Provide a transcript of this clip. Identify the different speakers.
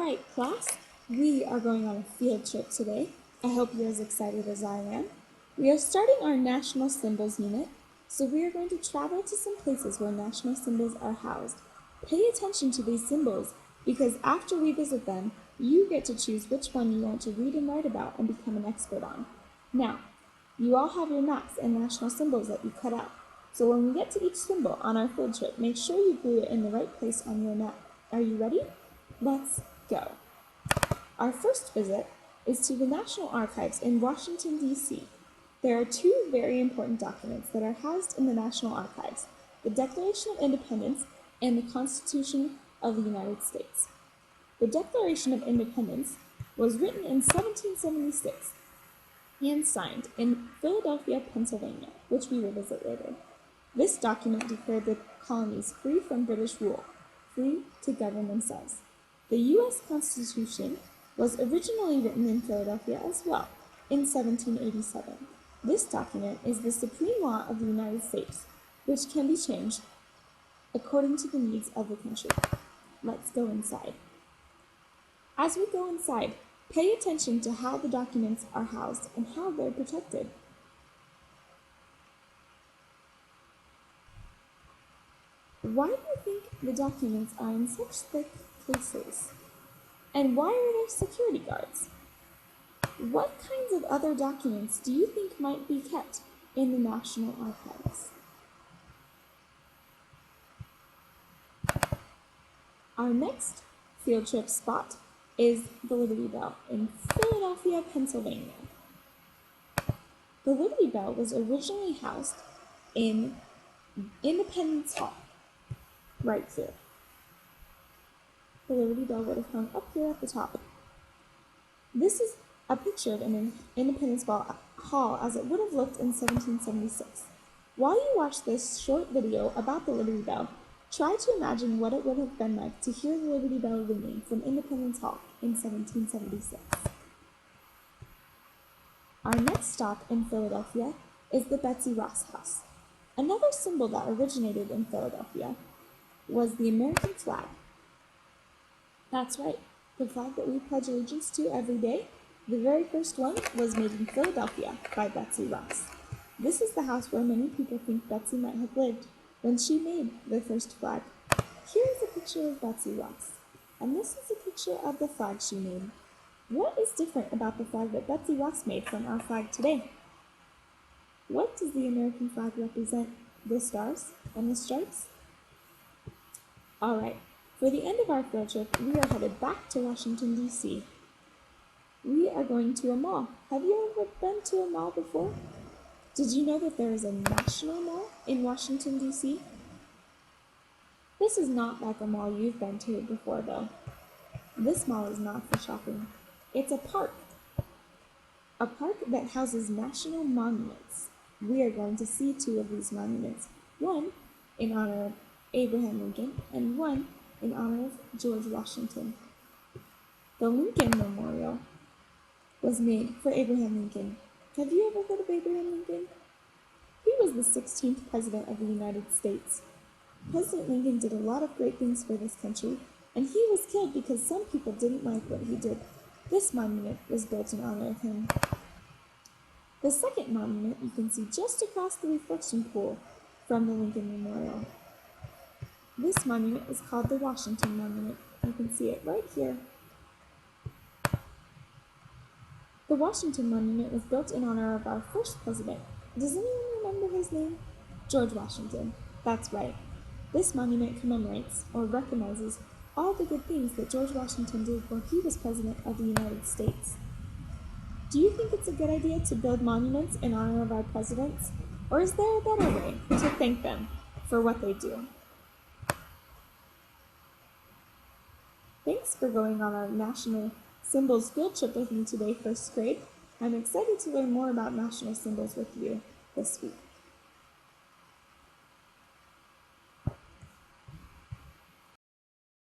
Speaker 1: right, class, we are going on a field trip today. I hope you're as excited as I am. We are starting our national symbols unit, so we are going to travel to some places where national symbols are housed. Pay attention to these symbols because after we visit them, you get to choose which one you want to read and write about and become an expert on. Now, you all have your maps and national symbols that you cut out. So when we get to each symbol on our field trip, make sure you glue it in the right place on your map. Are you ready? Let's go. Our first visit is to the National Archives in Washington, D.C. There are two very important documents that are housed in the National Archives, the Declaration of Independence and the Constitution of the United States. The Declaration of Independence was written in 1776 and signed in Philadelphia, Pennsylvania, which we will visit later. This document declared the colonies free from British rule, free to govern themselves. The U.S. Constitution was originally written in Philadelphia as well, in 1787. This document is the supreme law of the United States, which can be changed according to the needs of the country. Let's go inside. As we go inside, pay attention to how the documents are housed and how they're protected. Why do you think the documents are in such thick cases? And why are there security guards? What kinds of other documents do you think might be kept in the National Archives? Our next field trip spot is the Liberty Bell in Philadelphia, Pennsylvania. The Liberty Bell was originally housed in Independence Hall, right here. The Liberty Bell would have hung up here at the top. This is a picture of Independence Hall as it would have looked in 1776. While you watch this short video about the Liberty Bell, try to imagine what it would have been like to hear the Liberty Bell ringing from Independence Hall in 1776. Our next stop in Philadelphia is the Betsy Ross House. Another symbol that originated in Philadelphia was the American flag. That's right, the flag that we pledge allegiance to every day. The very first one was made in Philadelphia by Betsy Ross. This is the house where many people think Betsy might have lived when she made the first flag. Here is a picture of Betsy Ross, and this is a picture of the flag she made. What is different about the flag that Betsy Ross made from our flag today? What does the American flag represent? The stars and the stripes? All right, for the end of our field trip, we are headed back to Washington, D.C. We are going to a mall. Have you ever been to a mall before? Did you know that there is a national mall in Washington, D.C.? This is not like a mall you've been to before, though. This mall is not for shopping. It's a park that houses national monuments. We are going to see two of these monuments, one in honor of Abraham Lincoln and one in honor of George Washington. The Lincoln Memorial was made for Abraham Lincoln. Have you ever heard of Abraham Lincoln? He was the 16th President of the United States. President Lincoln did a lot of great things for this country, and he was killed because some people didn't like what he did. This monument was built in honor of him. The second monument you can see just across the reflection pool from the Lincoln Memorial. This monument is called the Washington Monument. You can see it right here. The Washington Monument was built in honor of our first president. Does anyone remember his name? George Washington. That's right. This monument commemorates or recognizes all the good things that George Washington did while he was president of the United States. Do you think it's a good idea to build monuments in honor of our presidents? Or is there a better way to thank them for what they do? Thanks for going on our national symbols field trip with me today, first grade. I'm excited to learn more about national symbols with you this week.